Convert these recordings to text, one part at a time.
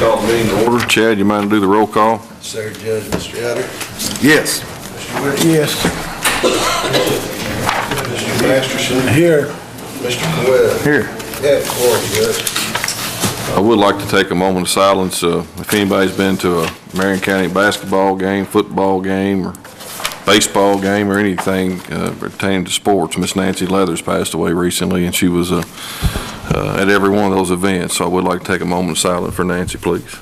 Call the meeting to order. Chad, you mind to do the roll call? Sir, Judge, Mr. Etter. Yes. Mr. Whitaker. Yes. Mr. Masterson. Here. Mr. Coyle. Here. Yeah, quorum, Judge. I would like to take a moment of silence. If anybody's been to a Marion County basketball game, football game, or baseball game, or anything pertaining to sports, Miss Nancy Leathers passed away recently, and she was at every one of those events. So I would like to take a moment of silence for Nancy, please.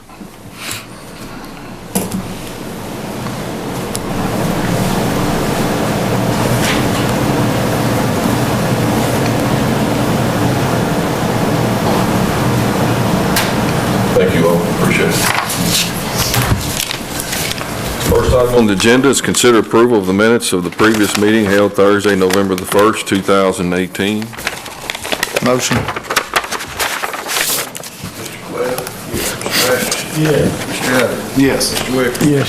Thank you all. Appreciate it. First item on the agenda is consider approval of the minutes of the previous meeting held Thursday, November the 1st, 2018. Motion. Mr. Coyle. Yes. Mr. Masterson. Yeah. Mr. Etter. Yes. Mr. Whitaker. Yes.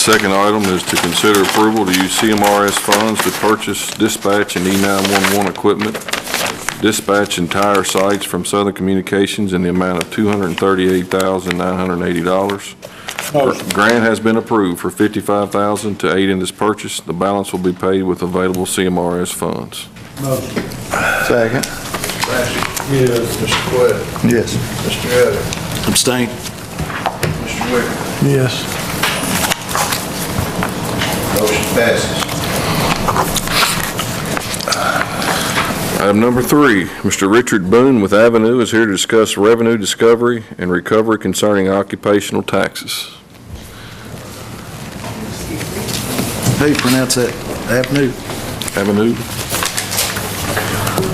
Second item is to consider approval to use CMRS funds to purchase dispatch and E911 equipment, dispatch and tire sites from Southern Communications in the amount of $238,980. Grant has been approved for $55,000 to aid in this purchase. The balance will be paid with available CMRS funds. Motion. Second. Mr. Masterson. Yes. Mr. Coyle. Yes. Mr. Etter. Abstain. Mr. Whitaker. Yes. Motion passes. Item number 3, Mr. Richard Boone with Avenue is here to discuss revenue discovery and recovery concerning occupational taxes. How do you pronounce that? Avenue? Avenue?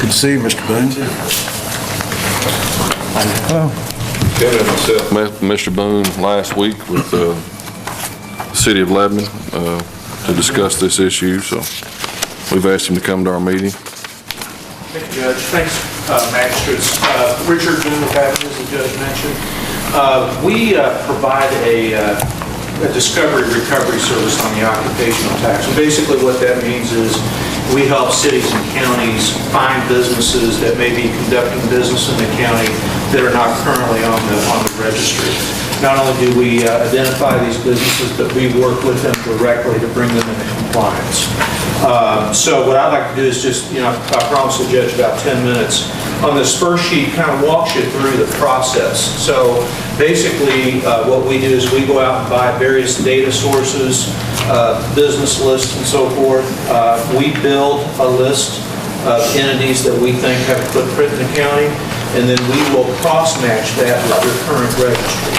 Good to see you, Mr. Boone. Kevin and myself met Mr. Boone last week with the City of Lebanon to discuss this issue, so we've asked him to come to our meeting. Thank you, Judge. Thanks, Magistrates. Richard Boone with Avenue, as the Judge mentioned. We provide a discovery recovery service on the occupational tax. And basically what that means is we help cities and counties find businesses that may be conducting business in the county that are not currently on the registry. Not only do we identify these businesses, but we work with them directly to bring them into compliance. So what I'd like to do is just, I promised the judge about 10 minutes. On this first sheet, kind of walks you through the process. So basically, what we do is we go out and buy various data sources, business lists and so forth. We build a list of entities that we think have a footprint in the county, and then we will cross-match that with your current registry.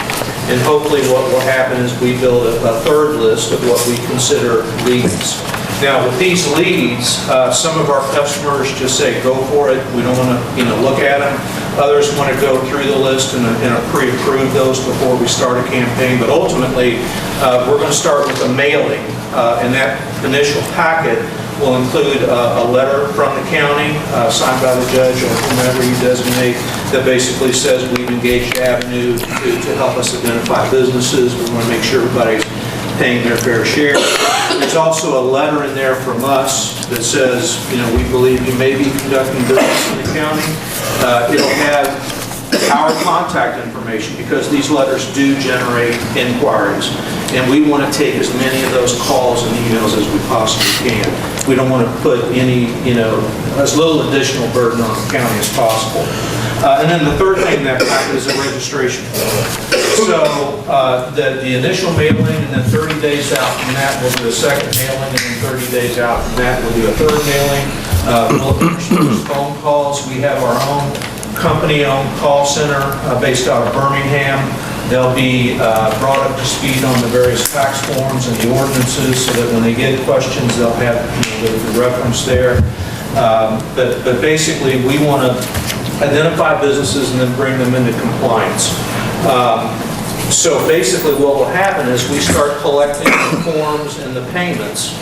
And hopefully what will happen is we build a third list of what we consider leads. Now with these leads, some of our customers just say, go for it. We don't want to look at them. Others want to go through the list and pre-approve those before we start a campaign. But ultimately, we're going to start with a mailing. And that initial packet will include a letter from the county signed by the judge or whomever you designate that basically says we've engaged Avenue to help us identify businesses. We want to make sure everybody's paying their fair share. There's also a letter in there from us that says, we believe you may be conducting business in the county. It'll have our contact information because these letters do generate inquiries. And we want to take as many of those calls and emails as we possibly can. We don't want to put any, as little additional burden on the county as possible. And then the third thing in that packet is a registration form. So the initial mailing, and then 30 days out from that, we'll do a second mailing, and then 30 days out from that, we'll do a third mailing. We'll exchange phone calls. We have our own company-owned call center based out of Birmingham. They'll be brought up to speed on the various tax forms and the ordinances so that when they get questions, they'll have the reference there. But basically, we want to identify businesses and then bring them into compliance. So basically what will happen is we start collecting the forms and the payments.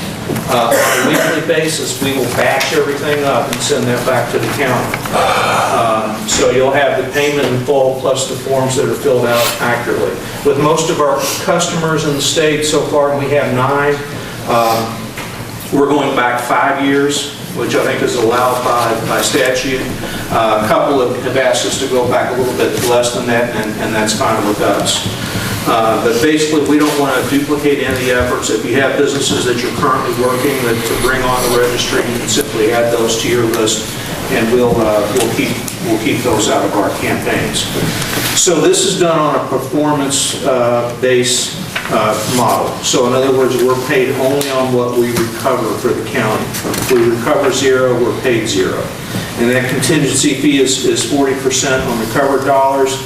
On a weekly basis, we will batch everything up and send that back to the county. So you'll have the payment in full plus the forms that are filled out accurately. With most of our customers in the state so far, we have 9. We're going back 5 years. which I think is allowed by statute. A couple have asked us to go back a little bit less than that, and that's fine with us. But basically, we don't want to duplicate any of the efforts. If you have businesses that you're currently working that to bring on the registry, you can simply add those to your list, and we'll keep those out of our campaigns. So this is done on a performance-based model. So in other words, we're paid only on what we recover for the county. If we recover zero, we're paid zero. And that contingency fee is 40% on recovered dollars.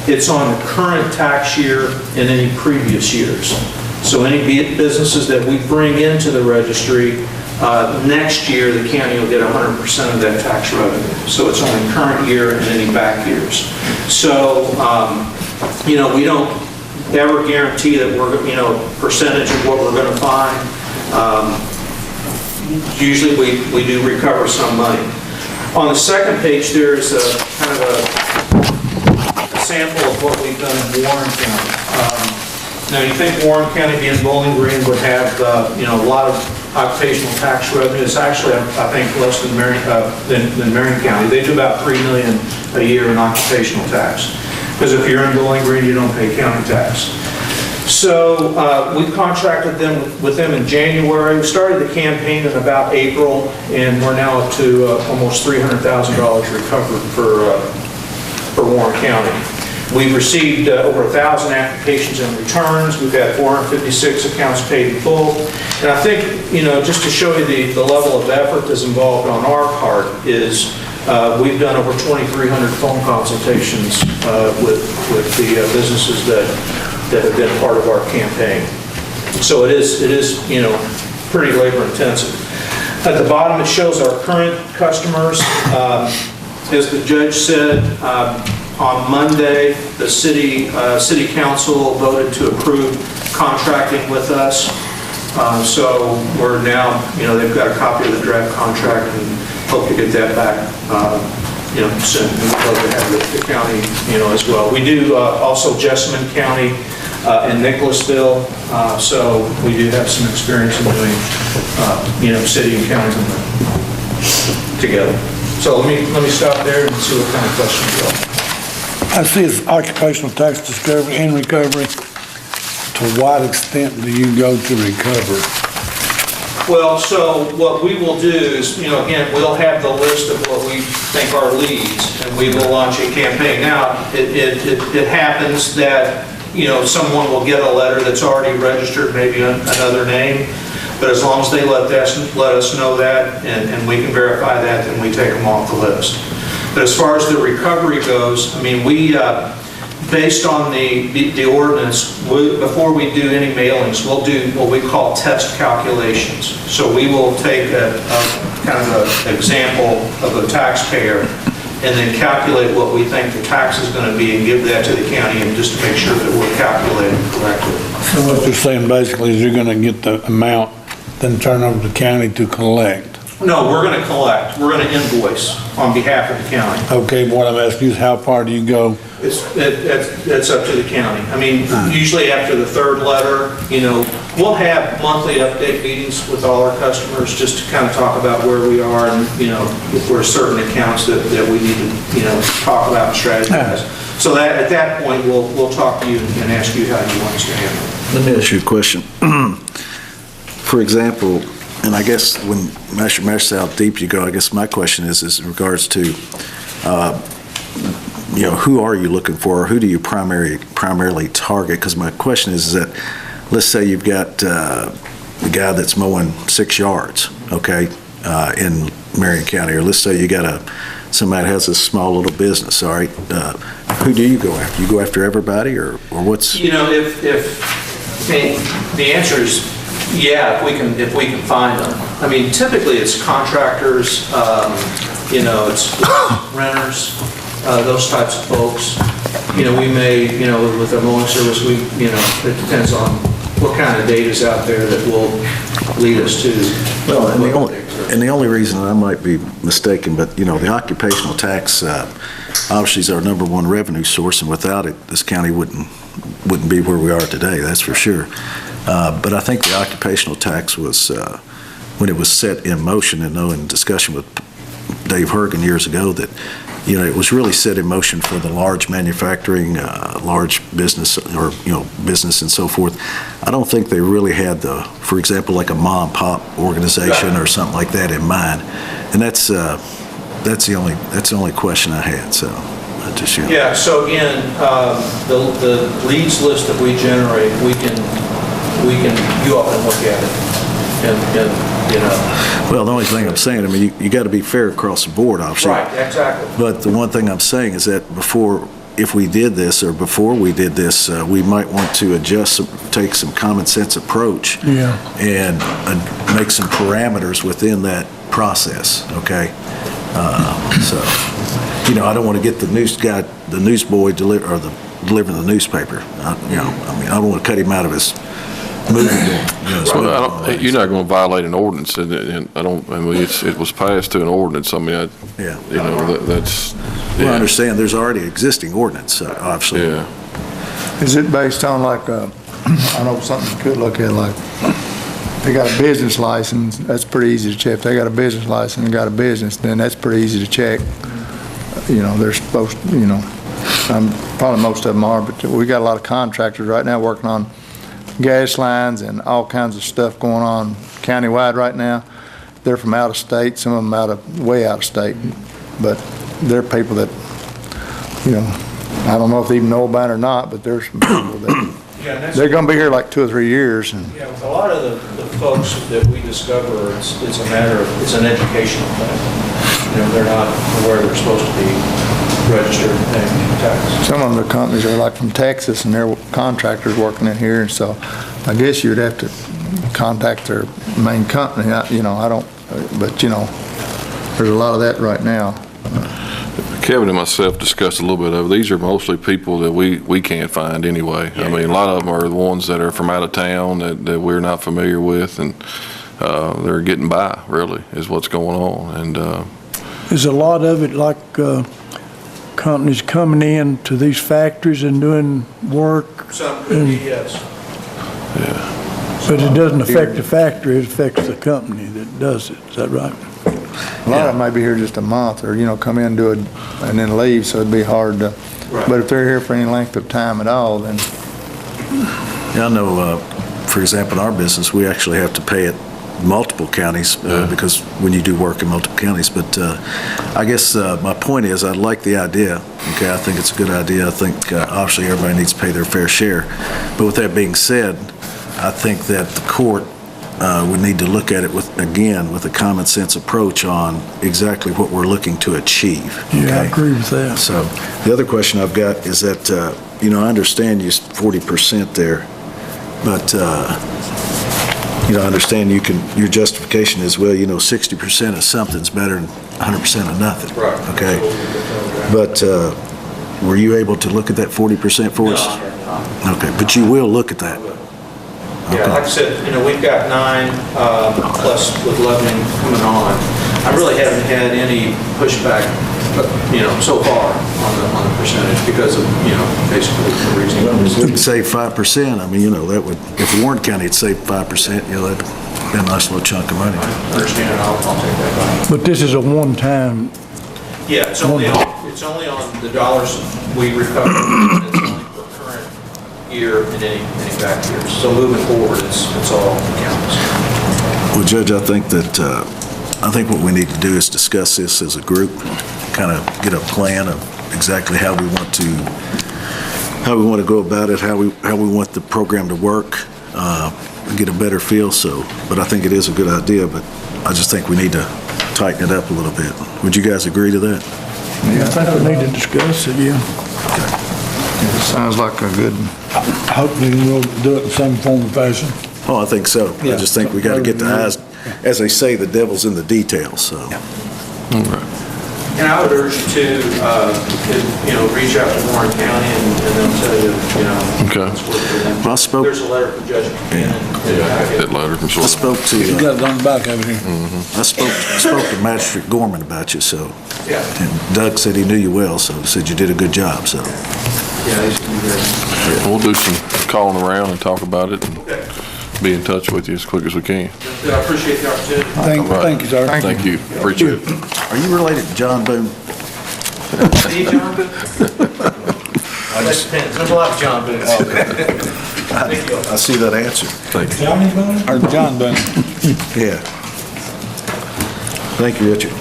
It's on the current tax year and any previous years. So any businesses that we bring into the registry, next year the county will get 100% of that tax revenue. So it's on the current year and any back years. So, we don't ever guarantee that we're, percentage of what we're going to find. Usually we do recover some money. On the second page, there's a kind of a sample of what we've done in Warren County. Now, you think Warren County being Bowling Green would have, a lot of occupational tax revenue. It's actually, I think, less than Marion County. They do about $3 million a year in occupational tax. Because if you're in Bowling Green, you don't pay county tax. So we contracted with them in January. We started the campaign in about April, and we're now up to almost $300,000 recovered for Warren County. We've received over 1,000 applications and returns. We've had 456 accounts paid in full. And I think, just to show you the level of effort that's involved on our part is we've done over 2,300 phone consultations with the businesses that have been part of our campaign. So it is pretty labor intensive. At the bottom, it shows our current customers. As the judge said, on Monday, the city council voted to approve contracting with us. So we're now, they've got a copy of the draft contract and hope to get that back, soon. And we'd love to have the county, as well. We do also Jessamine County and Nicholasville. So we do have some experience in doing, city and county together. So let me stop there and see what kind of questions you have. I see it's occupational tax discovery and recovery. To what extent do you go to recover? Well, so what we will do is, again, we'll have the list of what we think are leads, and we will launch a campaign. Now, it happens that, someone will get a letter that's already registered, maybe another name, but as long as they let us know that, and we can verify that, then we take them off the list. But as far as the recovery goes, we, based on the ordinance, before we do any mailings, we'll do what we call test calculations. So we will take a kind of an example of a taxpayer and then calculate what we think the tax is going to be and give that to the county, and just to make sure that we're calculating correctly. So what you're saying basically is you're going to get the amount, then turn over to the county to collect? No, we're going to collect. We're going to invoice on behalf of the county. Okay, what I'm asking you is how far do you go? It's up to the county. Usually after the third letter, we'll have monthly update meetings with all our customers just to kind of talk about where we are and, if there are certain accounts that we need to, talk about and strategize. So that at that point, we'll talk to you and ask you how you want us to handle it. Let me ask you a question. For example, and I guess when Master said how deep you go, I guess my question is in regards to, who are you looking for? Or who do you primarily target? Because my question is that, let's say you've got the guy that's mowing 6 yards, okay, in Marion County, or let's say you got somebody that has a small little business, all right? Who do you go after? You go after everybody, or what's? The answer is, yeah, if we can find them. Typically it's contractors, it's renters, those types of folks. We may, with our mowing service, it depends on what kind of data is out there that will lead us to. Well, and the only reason I might be mistaken, but the occupational tax obviously is our number one revenue source, and without it, this county wouldn't be where we are today. That's for sure. But I think the occupational tax was when it was set in motion, and in discussion with Dave Hergen years ago, that, it was really set in motion for the large manufacturing, large business, or, business and so forth. I don't think they really had for example, like a mom and pop organization or something like that in mind. And that's the only question I had, so I just, Yeah, so again, the leads list that we generate, you all can look at it and. Well, the only thing I'm saying, you got to be fair across the board, obviously. Right, exactly. But the one thing I'm saying is that before we did this, we might want to take some common sense approach. Yeah. And make some parameters within that process, okay? So, I don't want to get the newsboy delivering the newspaper. I don't want to cut him out of his moving. You're not going to violate an ordinance, and it was passed to an ordinance. That's. Well, I understand there's already existing ordinance, obviously. Yeah. Is it based on I know something you could look at, like, they got a business license, that's pretty easy to check. If they got a business license and got a business, then that's pretty easy to check. They're supposed, probably most of them are, but we got a lot of contractors right now working on gas lines and all kinds of stuff going on countywide right now. They're from out of state, some of them way out of state, but they're people that, I don't know if they even know about it or not, but there's some people that, they're gonna be here like 2 or 3 years. And Yeah, with a lot of the folks that we discover, it's a matter of, it's an educational thing. They're not where they're supposed to be registered and paying taxes. some of the companies are like from Texas and they're contractors working in here, and so I guess you'd have to contact their main company. I don't, but there's a lot of that right now. Kevin and myself discussed a little bit of it. These are mostly people that we can't find anyway. A lot of them are the ones that are from out of town that we're not familiar with, and they're getting by, really, is what's going on. And Is a lot of it like companies coming in to these factories and doing work? Some could be, yes. But it doesn't affect the factory, it affects the company that does it, is that right? A lot of them may be here just a month, or, come in, do it, and then leave, so it'd be hard to, Right. but if they're here for any length of time at all, then, Yeah, I know, for example, in our business, we actually have to pay it multiple counties because when you do work in multiple counties. But I guess my point is, I like the idea. Okay, I think it's a good idea. I think obviously everybody needs to pay their fair share. But with that being said, I think that the court would need to look at it with a common sense approach on exactly what we're looking to achieve. Yeah, I agree with that. So the other question I've got is that, I understand you 40% there, but, I understand your justification is, 60% of something's better than 100% of nothing. Right. Okay? But were you able to look at that 40% for us? No. Okay, but you will look at that? Yeah, like I said, we've got 9 plus with Lebanon coming on. I really haven't had any pushback, so far on the percentage because of, basically the reason. You'd save 5%. That would, if Warren County had saved 5%, that'd be a nice little chunk of money. I understand, I'll take that back. But this is a one-time, Yeah, it's only on the dollars we recover. It's only for current year and any back years. So moving forward, it's all counts. Well, Judge, I think what we need to do is discuss this as a group, kind of get a plan of exactly how we want to go about it, how we want the program to work, get a better feel. But I think it is a good idea, but I just think we need to tighten it up a little bit. Would you guys agree to that? I think we need to discuss it, yeah. it sounds like a good, Hopefully we'll do it in some form or fashion. Oh, I think so. I just think we got to get the eyes, as they say, the devil's in the details, so. And I would urge you to, reach out to Warren County and they'll tell you, Okay. it's worth for them. Well, I spoke- There's a letter from Judge McKinnon. That letter from I sort of. spoke You to, got it on the back of it here. I spoke to Magistrate Gorman about you, so. Yeah, And Doug said he knew you well, so he said you did a good job, so. yeah, he's gonna be great. We'll do some calling around and talk about it. And Okay. be in touch with you as quick as we can. I appreciate the opportunity. Thank you, sir. Thank you. Appreciate it. Are you related to John Boone? Steve John Boone? That depends. There's a lot of John Boones. Thank you. I see that answer. Thank you. Johnny Boone? Or John Boone? Yeah. Thank you, Richard.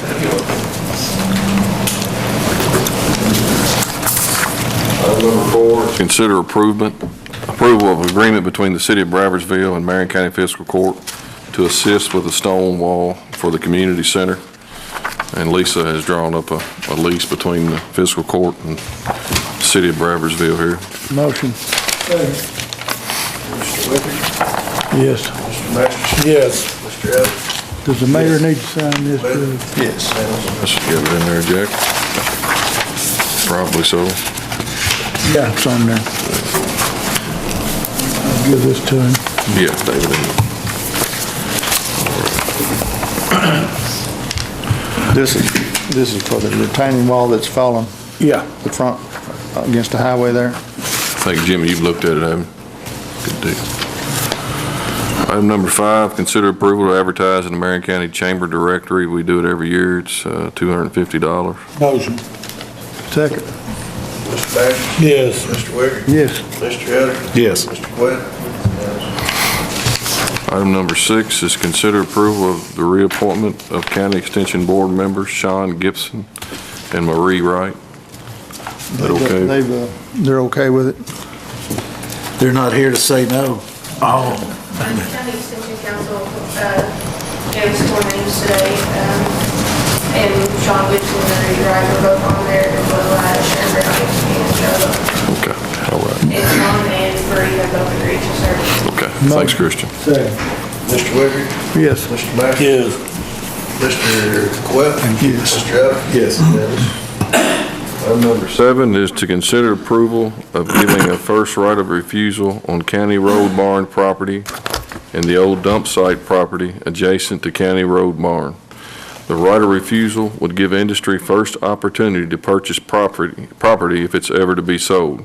Item number 4 is consider approval of agreement between the City of Bradfordsville and Marion County Fiscal Court to assist with the stone wall for the community center. And Lisa has drawn up a lease between the Fiscal Court and the City of Bradfordsville here. Motion. Mr. Wicker? Yes. Mr. Masters? Yes. Mr. Evans? Does the mayor need to sign this? Yes. Let's get it in there, Jack. Probably so. Yeah, it's on there. I'll give this to him. Yeah, David. This is for the retaining wall that's fallen, Yeah. the front against the highway there. I think, Jimmy, you've looked at it, haven't you? Good deal. Item number 5, consider approval to advertise in the Marion County Chamber Directory. We do it every year. It's $250. Motion. Second. Mr. Masters? Yes. Mr. Wicker? Yes. Mr. Etter? Yes. Mr. Webb? Item number 6 is consider approval of the reappointment of County Extension Board members Sean Gibson and Marie Wright. That okay? They're okay with it? They're not here to say no. Oh. County Extension Council gave us 4 names today, and Sean Gibson and Marie Wright were both on there, as well as Sharon Brown and Joe. Okay, all right. And Sean and Marie have both agreed to serve. Okay, thanks, Christian. Second. Mr. Wicker? Yes. Mr. Masters? Yes. Mr. Webb? Yes. Mr. Etter? Yes. Item number 7 is to consider approval of giving a first right of refusal on County Road Barn property and the old dump site property adjacent to County Road Barn. The right of refusal would give industry first opportunity to purchase property if it's ever to be sold.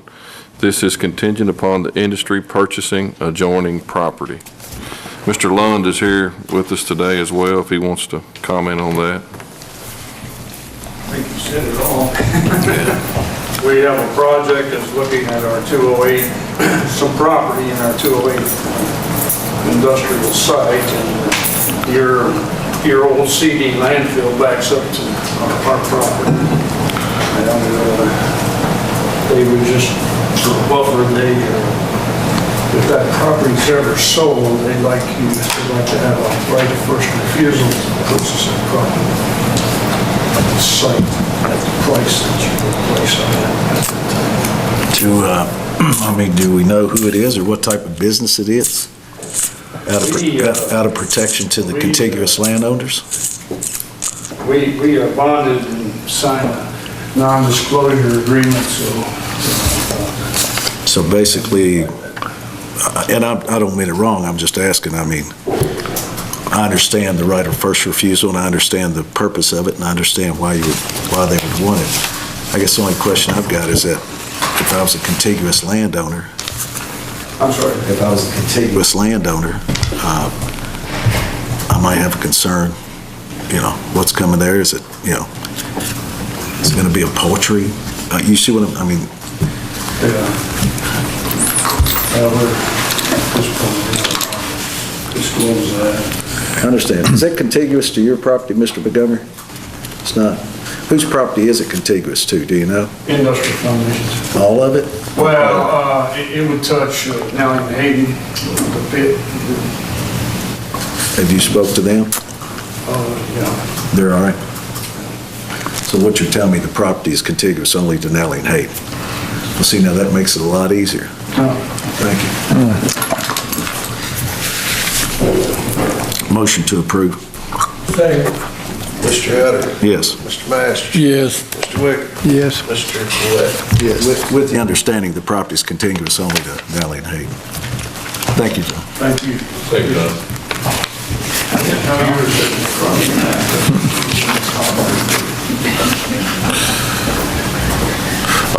This is contingent upon the industry purchasing adjoining property. Mr. Lund is here with us today as well, if he wants to comment on that. I think you said it all. We have a project that's looking at our 208, some property in our 208 industrial site, and your old CD landfill backs up to our property. And they would just sort of buffer, if that property's ever sold, they'd like to have a right of first refusal to purchase that property. The site at the price that you place on it. Do we know who it is or what type of business it is? Out of protection to the contiguous landowners? We bonded and signed a non-disclosure agreement, So basically, and I don't mean it wrong, I'm just asking, I understand the right of first refusal, and I understand the purpose of it, and I understand why they would want it. I guess the only question I've got is that if I was a contiguous landowner, I'm sorry. If I was a contiguous landowner, I might have a concern, what's coming there? Is it, is it going to be a poultry? You see what I mean? Yeah. We're disclose that. I understand. Is that contiguous to your property, Mr. Montgomery? It's not. Whose property is it contiguous to, do you know? Industrial foundations. All of it? Well, it would touch Nellie and Hayden, the pit. Have you spoke to them? Yeah. They're all right. So what you're telling me, the property is contiguous only to Nellie and Hayden? Well, see, now that makes it a lot easier. Thank you. Motion to approve. Mr. Etter? Yes. Mr. Masters? Yes. Mr. Wicker? Yes. Mr. Webb? Yes. With the understanding the property is contiguous only to Nellie and Hayden. Thank you, John. Thank you. Thank you, Don.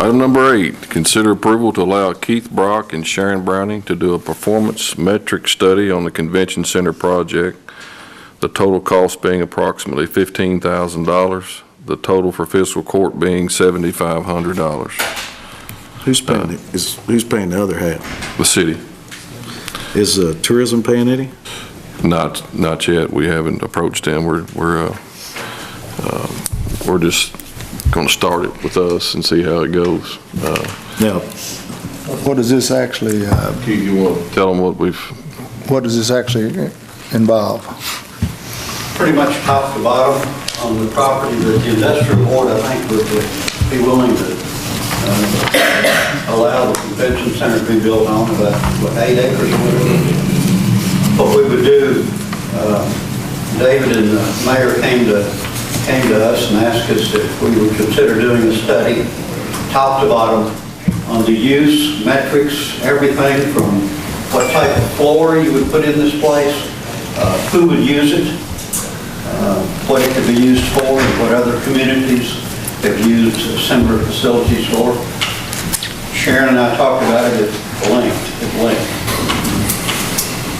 Item number 8, consider approval to allow Keith Brock and Sharon Browning to do a performance metric study on the convention center project, the total cost being approximately $15,000, the total for fiscal court being $7,500. Who's paying it? Who's paying the other half? The city. Is tourism paying any? Not yet. We haven't approached them. We're just going to start it with us and see how it goes. Now, What does this actually, Keith, you want to tell them what does this actually involve? Pretty much top to bottom on the property that the industrial board, I think, would be willing to allow the convention center to be built on about, 8 acres or whatever. What we would do, David and the mayor came to us and asked us if we would consider doing a study, top to bottom, on the use, metrics, everything from what type of floor you would put in this place, who would use it, what it could be used for, and what other communities have used similar facilities for. Sharon and I talked about it at length.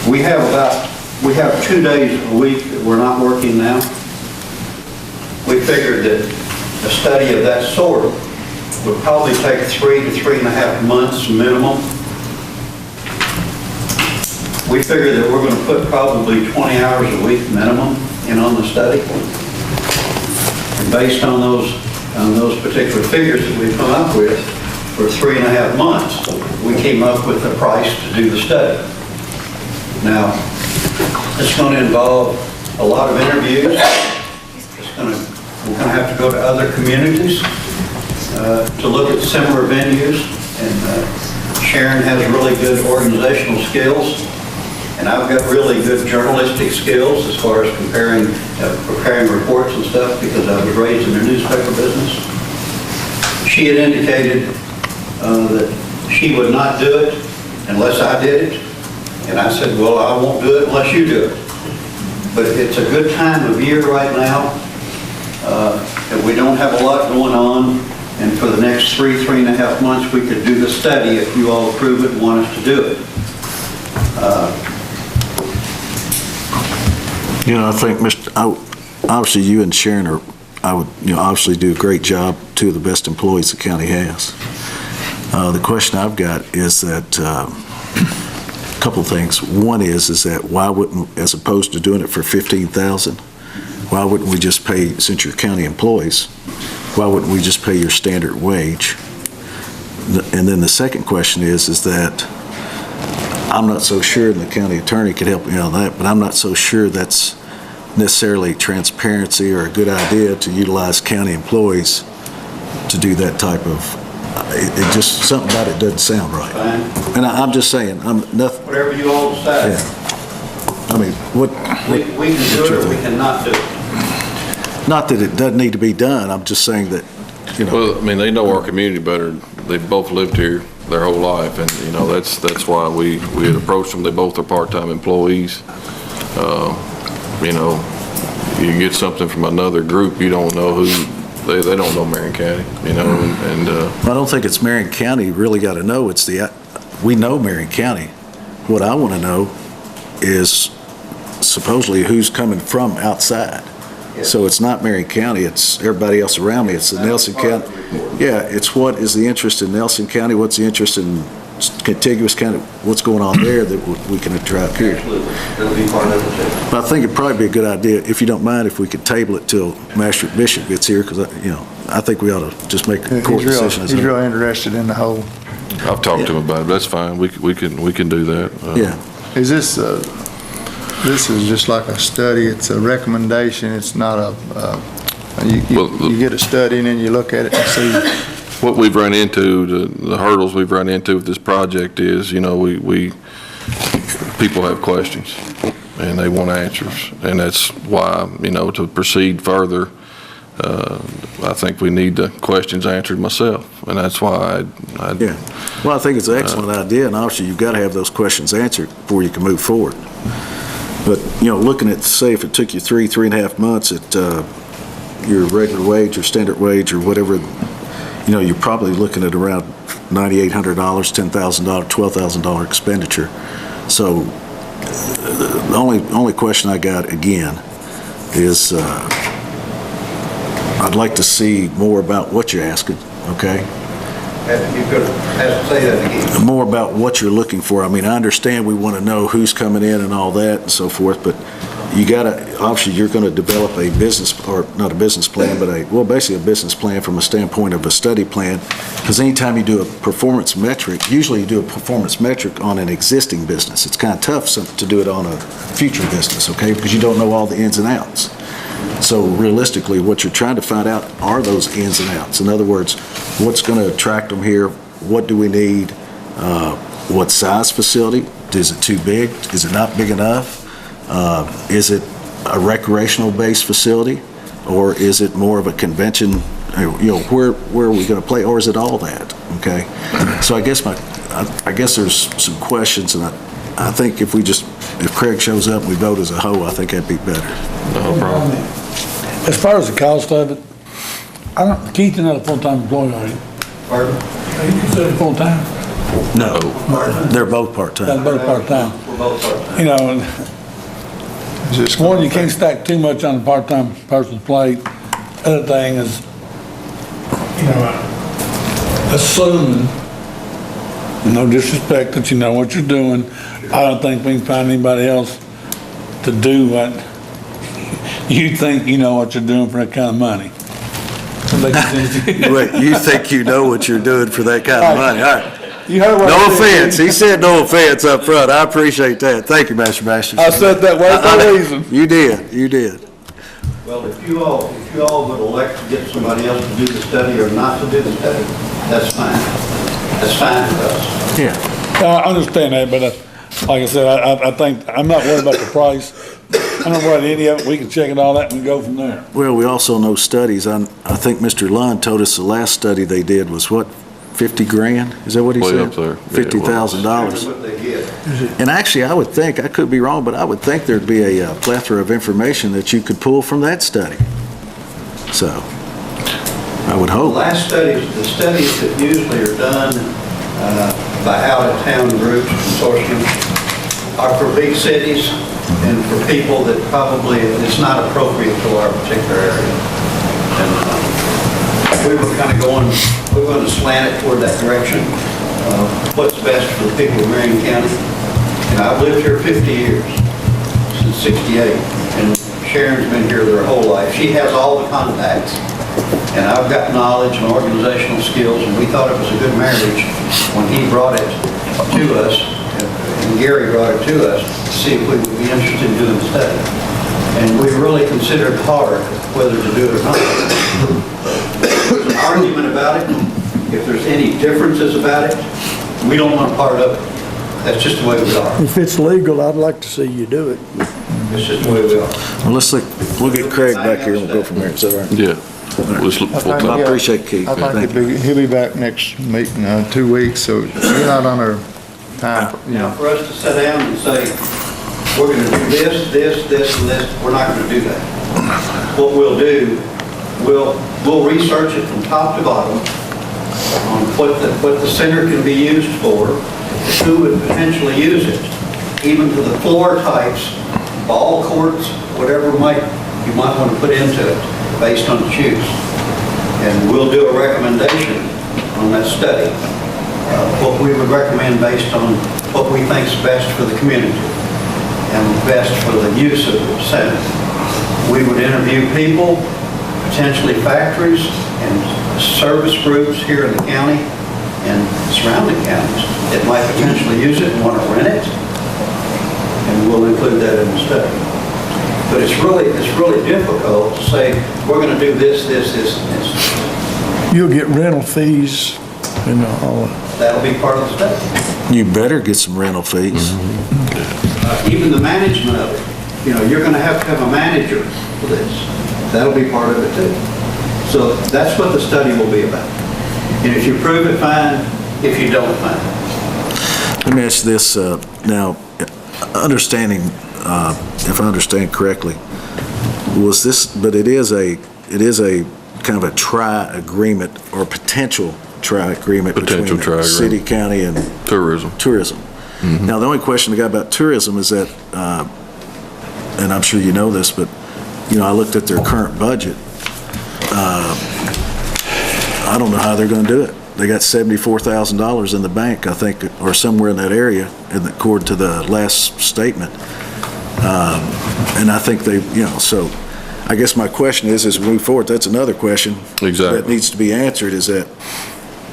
We have 2 days a week that we're not working now. We figured that a study of that sort would probably take 3 to 3.5 months minimum. We figure that we're going to put probably 20 hours a week minimum in on the study. And based on those particular figures that we've come up with, for 3.5 months, we came up with a price to do the study. Now, it's going to involve a lot of interviews. We're going to have to go to other communities to look at similar venues. And Sharon has really good organizational skills. And I've got really good journalistic skills as far as preparing reports and stuff because I was raised in the newspaper business. She had indicated that she would not do it unless I did it. And I said, well, I won't do it unless you do it. But it's a good time of year right now. And we don't have a lot going on. And for the next 3.5 months, we could do the study if you all approve it and want us to do it. I think, obviously you and Sharon obviously do a great job, 2 of the best employees the county has. The question I've got is that, a couple of things. One is that why wouldn't, as opposed to doing it for $15,000, why wouldn't we just pay, since you're county employees, why wouldn't we just pay your standard wage? And then the second question is that I'm not so sure, and the county attorney could help me on that, but I'm not so sure that's necessarily transparency or a good idea to utilize county employees to do that type of, it just, something about it doesn't sound right. Fine. And I'm just saying, I'm nothing. Whatever you all decide. Yeah. I mean, what? We can do it or we cannot do it. Not that it doesn't need to be done, I'm just saying that, Well, I mean, they know our community better. They've both lived here their whole life, and, that's why we had approached them. They both are part-time employees. You get something from another group, you don't know who, they don't know Marion County, and I don't think it's Marion County you really got to know. We know Marion County. What I want to know is supposedly who's coming from outside. So it's not Marion County, it's everybody else around me. It's the Nelson County. Yeah, it's what is the interest in Nelson County, what's the interest in contiguous county, what's going on there that we can attract here. Absolutely. It'll be part of it too. But I think it'd probably be a good idea, if you don't mind, if we could table it till Master Bishop gets here, because, I think we ought to just make a court decision. He's real interested in the whole. I've talked to him about it. That's fine. We can do that. Yeah. Is this is just like a study, it's a recommendation, it's not you get a study and then you look at it and see. What we've run into, the hurdles we've run into with this project is, people have questions and they want answers. And that's why, to proceed further, I think we need the questions answered myself. And that's why Yeah. Well, I think it's an excellent idea, and obviously you've got to have those questions answered before you can move forward. But, looking at, say, if it took you 3.5 months at your regular wage or standard wage or whatever, you're probably looking at around $9,800, $10,000, $12,000 expenditure. So the only question I got, again, is I'd like to see more about what you're asking, okay? You're going to have to say that again. More about what you're looking for. I mean, I understand we want to know who's coming in and all that and so forth, but you got to, obviously, you're going to develop a business, or not a business plan, but basically a business plan from a standpoint of a study plan, because anytime you do a performance metric, usually you do a performance metric on an existing business. It's kind of tough to do it on a future business, okay, because you don't know all the ins and outs. So realistically, what you're trying to find out are those ins and outs. In other words, what's going to attract them here? What do we need? What size facility? Is it too big? Is it not big enough? Is it a recreational-based facility? Or is it more of a convention? Where are we going to play? Or is it all that? Okay. So I guess there's some questions, and I think if Craig shows up and we vote as a whole, I think that'd be better. No problem. As far as the cost of it, Keith, you're not a full-time employee, are you? Pardon? Are you considered full-time? No, they're both part-time. That's both part-time. We're both part-time. One, you can't stack too much on a part-time person's plate. Other thing is, assuming, no disrespect, that you know what you're doing, I don't think we can find anybody else to do what you think you know what you're doing for that kind of money. Wait, you think you know what you're doing for that kind of money? All right. You heard what No I said. offense. He said no offense up front. I appreciate that. Thank you, Master Masters. I said that way for a reason. You did. Well, if you all would elect to get somebody else to do the study or not to do the study, that's fine. That's fine with us. Yeah. I understand that, but like I said, I think, I'm not worried about the price. I'm not worried about any of it. We can check it all out and go from there. Well, we also know studies. I think Mr. Lund told us the last study they did was what, 50 grand? Is that what he Way said? up there. Yeah, it was. $50,000. What they get. And actually, I would think, I could be wrong, but I would think there'd be a plethora of information that you could pull from that study. So, I would The hope. last studies, the studies that usually are done by out-of-town groups, consortiums, are for big cities and for people that probably it's not appropriate to our particular area. And we were kind of going to slant it toward that direction. What's best for the people of Marion County? And I've lived here 50 years, since '68, and Sharon's been here their whole life. She has all the contacts, and I've got knowledge and organizational skills, and we thought it was a good marriage when he brought it to us, and Gary brought it to us, to see if we would be interested in doing the study. And we really considered hard whether to do it or not. There's an argument about it. If there's any differences about it, we don't want part of it. That's just the way we are. If it's legal, I'd like to see you do it. It's just the way we are. Well, we'll get Craig back here and we'll go from there. Is that all right? Yeah. Let's look full I time. appreciate Keith. I Thank think he'll be back next meeting, 2 weeks, so you're not on our time, Now, for us to sit down and say, we're going to do this, and this, we're not going to do that. What we'll do, we'll research it from top to bottom on what the center can be used for, who would potentially use it, even to the floor types, ball courts, whatever you might want to put into it based on the choose. And we'll do a recommendation on that study, what we would recommend based on what we think is best for the community and best for the use of the center. We would interview people, potentially factories and service groups here in the county and surrounding counties that might potentially use it and want to rent it, and we'll include that in the study. But it's really difficult to say, we're going to do this, and this. You'll get rental fees and all that. That'll be part of the study. You better get some rental fees. Even the management of it, you're going to have a manager for this. That'll be part of it too. So that's what the study will be about. And if you prove it, fine. If you don't, fine. Let me ask you this, now, understanding, if I understand correctly, was this, but it is a kind of a tri-agreement or potential tri-agreement between Potential the tri-agreement. city, county, and Tourism. Now, the only question I got about tourism is that, and I'm sure you know this, but, I looked at their current budget. I don't know how they're going to do it. They got $74,000 in the bank, I think, or somewhere in that area, according to the last statement. And I think they, so I guess my question is, as we move forward, that's another question. Exactly. That needs to be answered, is that,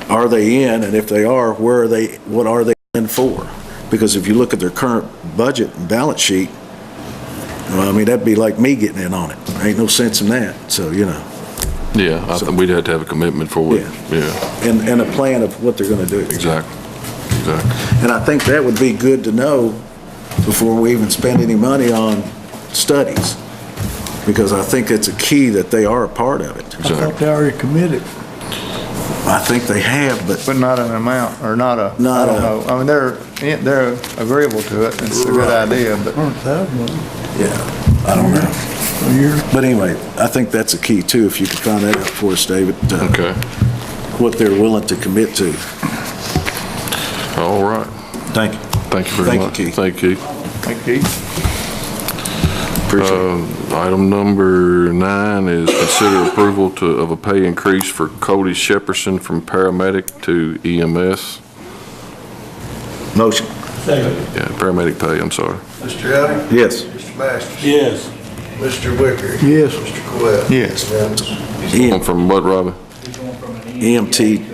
are they in? And if they are, where are they, what are they in for? Because if you look at their current budget and balance sheet, well, I mean, that'd be like me getting in on it. There ain't no sense in that, so, Yeah, I think we'd have to have a commitment for it. Yeah, And a plan of what they're gonna do. exactly. And I think that would be good to know before we even spend any money on studies, because I think it's a key that they are a part of it. I thought they already committed. I think they have, but But not an amount, or not a, I Not don't a- know. I mean, they're agreeable to it, it's a good idea, but 100,000 yeah, I don't know. a year. But anyway, I think that's a key too, if you could find that out for us, David. Okay, What they're willing to commit to. all right. Thank you. Thank you very Thank you, much. Keith. Thank you. thank you. Appreciate it. Item number 9 is consider approval of a pay increase for Cody Shepperson from paramedic to EMS. Motion. Yeah, paramedic pay, I'm sorry. Mr. Elder? Yes. Mr. Masters? Yes. Mr. Wicker? Yes. Mr. Coyle? Yes. Unanimous. He's going from what, Robbie? EMT